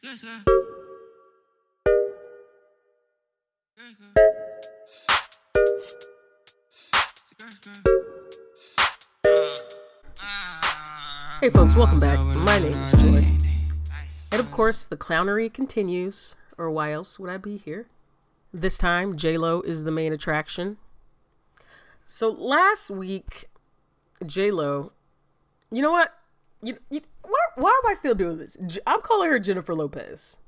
Hey folks, welcome back. My name is Joy. And of course, the clownery continues, or why else would I be here? This time, J-Lo is the main attraction. So last week, J-Lo, you know what? Why am I still doing this? I'm calling her Jennifer Lopez.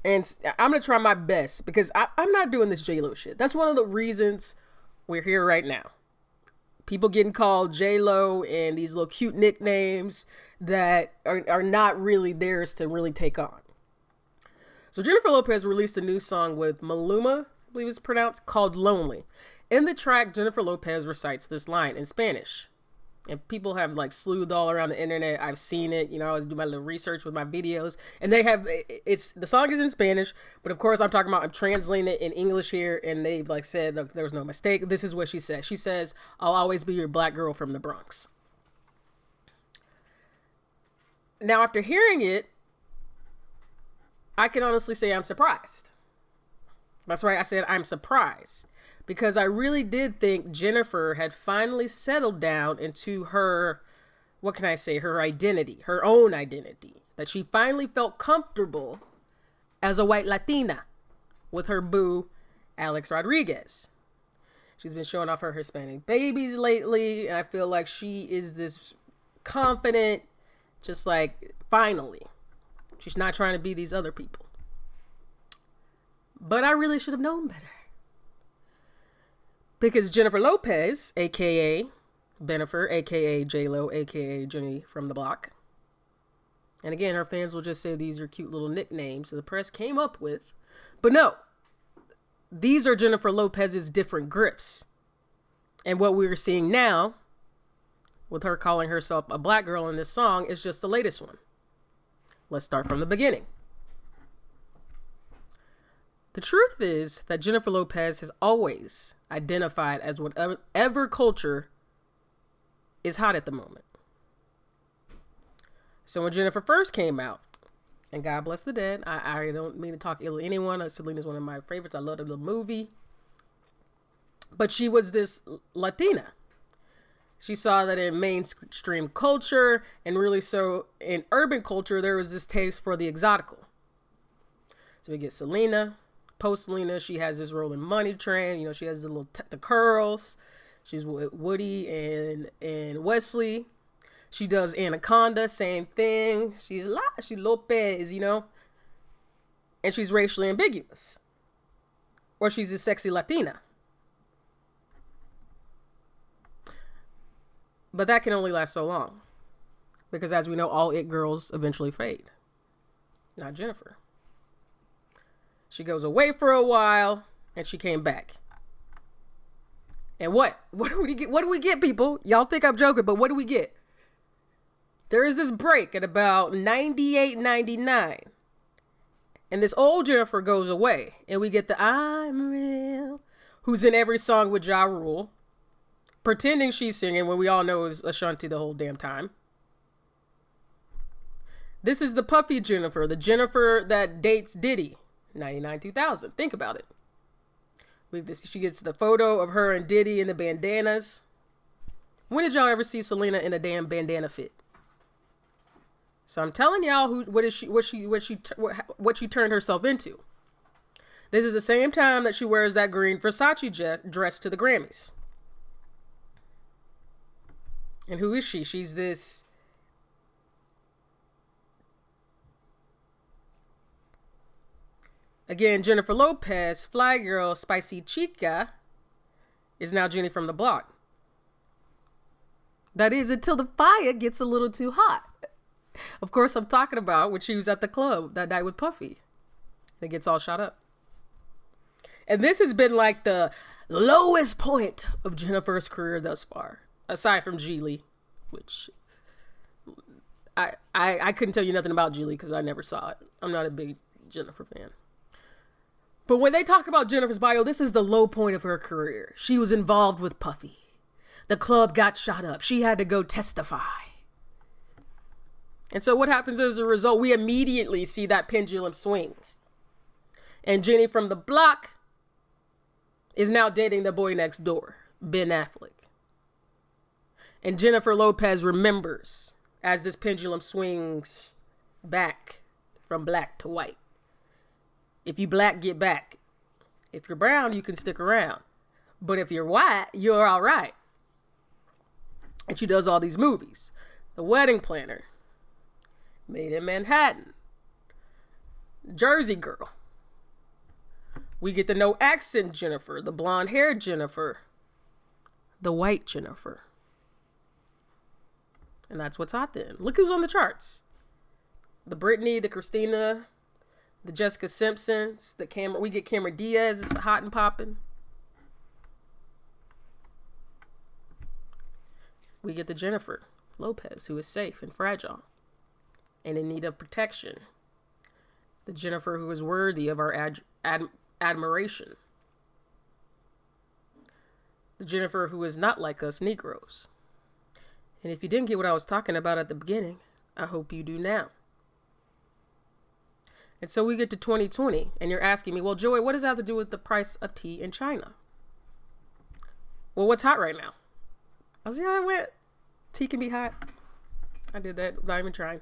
And I'm going to try my best because I'm not doing this J-Lo shit. That's one of the reasons we're here right now. People getting called J-Lo and these little cute nicknames that are not really theirs to really take on. So Jennifer Lopez released a new song with Maluma, I believe it's pronounced, called Lonely. In the track, Jennifer Lopez recites this line in Spanish. And people have like sleuthed all around the internet. I've seen it. I always do my little research with my videos. And they have, the song is in Spanish. But of course, I'm translating it in English here. And they've like said, look, there was no mistake. This is what she says. She says, "I'll always be your black girl from the Bronx." Now, after hearing it, I can honestly say I'm surprised. That's right. I said I'm surprised. Because I really did think Jennifer had finally settled down into her, what can I say, her identity, her own identity. That she finally felt comfortable as a white Latina with her boo, Alex Rodriguez. She's been showing off her Hispanic babies lately, and I feel like she is this confident, just like, finally. She's not trying to be these other people. But I really should have known better. Because Jennifer Lopez, a.k.a. Bennifer, a.k.a. J-Lo, a.k.a. Jenny from the block. And again, her fans will just say these are cute little nicknames that the press came up with. But no, these are Jennifer Lopez's different grifts. And what we're seeing now, with her calling herself a black girl in this song, is just the latest one. Let's start from the beginning. The truth is that Jennifer Lopez has always identified as whatever culture is hot at the moment. So when Jennifer first came out, and God bless the dead, I don't mean to talk ill of anyone. Selena's one of my favorites. I love the movie. But she was this Latina. She saw that in mainstream culture, and really so in urban culture, there was this taste for the exotical. So we get Selena. Post Selena, she has this rolling money train. She has the curls. She's with Woody and Wesley. She does Anaconda, same thing. She's Lopez, and she's racially ambiguous, or she's a sexy Latina. But that can only last so long, because as we know, all it girls eventually fade. Not Jennifer. She goes away for a while, and she came back. And what? What do we get? What do we get, people? Y'all think I'm joking, but what do we get? There is this break at about 98, 99. And this old Jennifer goes away, and we get the "I'm Real," who's in every song with Ja Rule, pretending she's singing when we all know it's Ashanti the whole damn time. This is the puffy Jennifer, the Jennifer that dates Diddy. 99, 2000. Think about it. She gets the photo of her and Diddy in the bandanas. When did y'all ever see Selena in a damn bandana fit? So I'm telling y'all what she turned herself into. This is the same time that she wears that green Versace dress to the Grammys. And who is she? She's this again, Jennifer Lopez, fly girl, spicy chica, is now Jenny from the block. That is until the fire gets a little too hot. Of course, I'm talking about when she was at the club that night with Puffy. It gets all shot up. And this has been like the lowest point of Jennifer's career thus far, aside from Geely, which I couldn't tell you nothing about Geely because I never saw it. I'm not a big Jennifer fan. But when they talk about Jennifer's bio, this is the low point of her career. She was involved with Puffy. The club got shot up. She had to go testify. And so what happens as a result? We immediately see that pendulum swing. And Jenny from the block is now dating the boy next door, Ben Affleck. And Jennifer Lopez remembers as this pendulum swings back from black to white. If you black, get back. If you're brown, you can stick around. But if you're white, you're all right. And she does all these movies. The Wedding Planner, Made in Manhattan, Jersey Girl. We get the no accent Jennifer, the blonde haired Jennifer, the white Jennifer. And that's what's hot then. Look who's on the charts. The Britney, the Christina, the Jessica Simpsons, the Cameron. We get Cameron Diaz is hot and popping. We get the Jennifer Lopez, who is safe and fragile and in need of protection. The Jennifer who is worthy of our admiration. The Jennifer who is not like us Negroes. And if you didn't get what I was talking about at the beginning, I hope you do now. And so we get to 2020, and you're asking me, well, Joy, what does that have to do with the price of tea in China? Well, what's hot right now? I was, yeah, I went. Tea can be hot. I did that without even trying.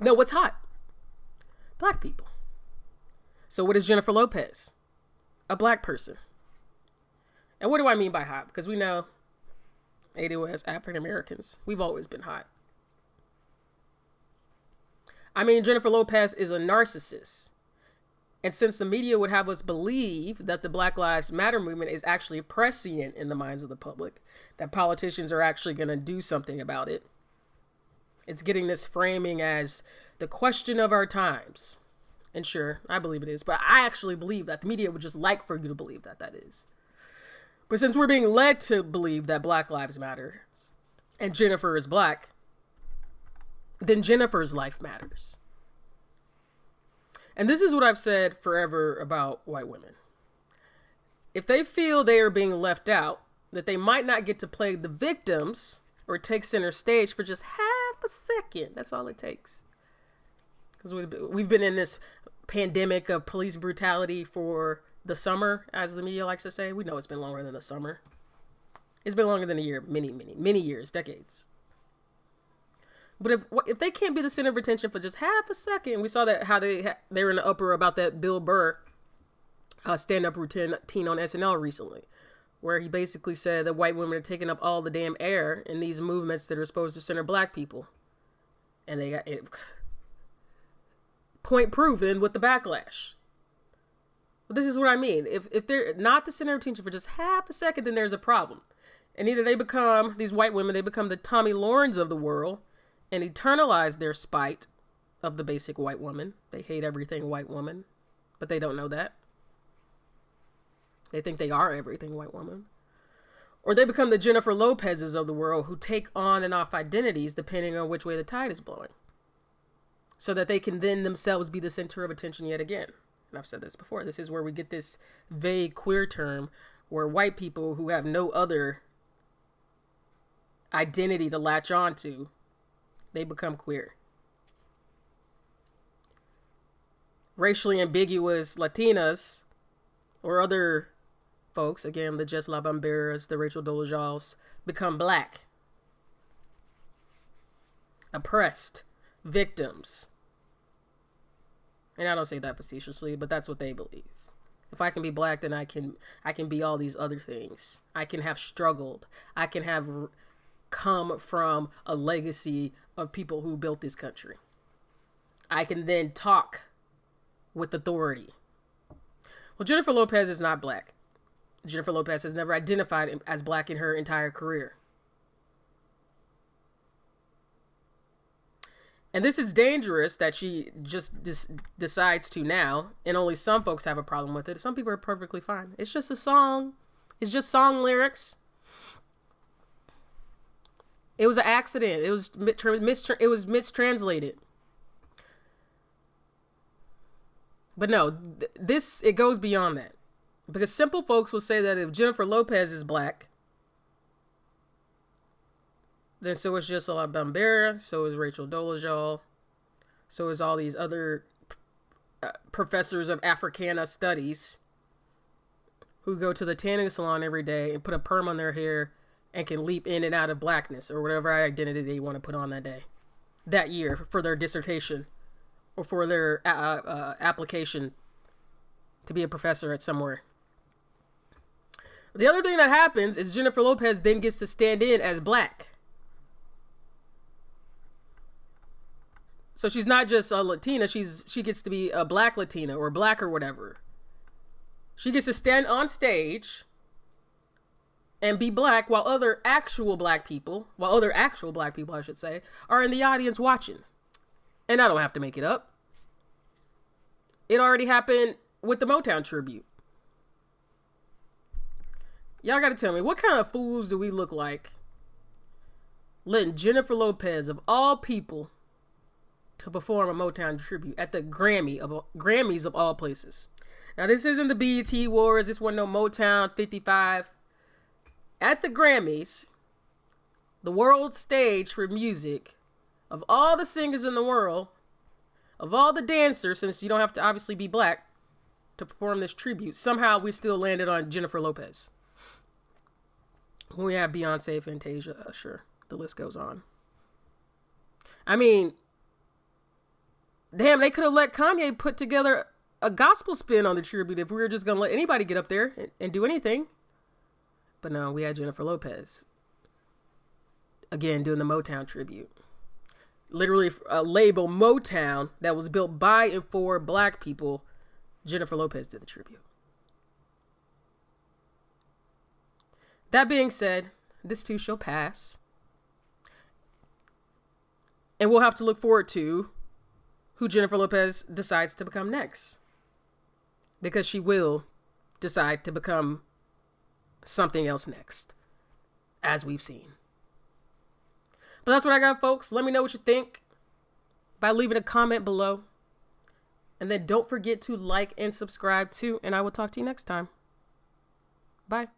No, what's hot? Black people. So what is Jennifer Lopez? A black person. And what do I mean by hot? Because we know ADOS, African Americans, we've always been hot. I mean, Jennifer Lopez is a narcissist. And since the media would have us believe that the Black Lives Matter movement is actually prescient in the minds of the public, that politicians are actually going to do something about it, it's getting this framing as the question of our times. And sure, I believe it is, but I actually believe that the media would just like for you to believe that that is. But since we're being led to believe that Black Lives Matter and Jennifer is black, then Jennifer's life matters. And this is what I've said forever about white women. If they feel they are being left out, that they might not get to play the victims or take center stage for just half a second. That's all it takes. Because we've been in this pandemic of police brutality for the summer, as the media likes to say. We know it's been longer than the summer. It's been longer than a year, many years, decades. But if they can't be the center of attention for just half a second, we saw that how they were in the uproar about that Bill Burr stand-up routine on SNL recently, where he basically said that white women are taking up all the damn air in these movements that are supposed to center black people. And they got it. Point proven with the backlash. But this is what I mean. If they're not the center of attention for just half a second, then there's a problem. And either they become, these white women, they become the Tommy Laurens of the world and eternalize their spite of the basic white woman. They hate everything white woman, but they don't know that. They think they are everything white woman. Or they become the Jennifer Lopez's of the world who take on and off identities depending on which way the tide is blowing. So that they can then themselves be the center of attention yet again. And I've said this before. This is where we get this vague queer term where white people who have no other identity to latch on to, they become queer. Racially ambiguous Latinas or other folks, again, the Jess La Bamberas, the Rachel Dolezals, become black. Oppressed. Victims. And I don't say that facetiously, but that's what they believe. If I can be black, then I can be all these other things. I can have struggled. I can have come from a legacy of people who built this country. I can then talk with authority. Well, Jennifer Lopez is not black. Jennifer Lopez has never identified as black in her entire career. And this is dangerous that she just decides to now, and only some folks have a problem with it. Some people are perfectly fine. It's just a song. It's just song lyrics. It was an accident. It was mistranslated. But no, it goes beyond that. Because simple folks will say that if Jennifer Lopez is black, Then so is just La Bambera, so is Rachel Dolezal, so is all these other professors of Africana studies who go to the tanning salon every day and put a perm on their hair and can leap in and out of blackness or whatever identity they want to put on that day, that year for their dissertation or for their application to be a professor at somewhere. The other thing that happens is Jennifer Lopez then gets to stand in as black. So she's not just a Latina, she gets to be a black Latina or black or whatever. She gets to stand on stage and be black while other actual black people, I should say, are in the audience watching. And I don't have to make it up. It already happened with the Motown tribute. Y'all gotta tell me, what kind of fools do we look like letting Jennifer Lopez, of all people, to perform a Motown tribute at the Grammys of all places? Now, this isn't the BET Awards. This wasn't no Motown 55. At the Grammys, the world stage for music, of all the singers in the world, of all the dancers, since you don't have to obviously be black to perform this tribute, somehow we still landed on Jennifer Lopez. When we have Beyonce, Fantasia, Usher, the list goes on. I mean, damn, they could have let Kanye put together a gospel spin on the tribute if we were just going to let anybody get up there and do anything. But no, we had Jennifer Lopez, again, doing the Motown tribute. Literally a label, Motown, that was built by and for black people. Jennifer Lopez did the tribute. That being said, this too shall pass. And we'll have to look forward to who Jennifer Lopez decides to become next. Because she will decide to become something else next, as we've seen. But that's what I got, folks. Let me know what you think by leaving a comment below. And then don't forget to like and subscribe too. And I will talk to you next time. Bye.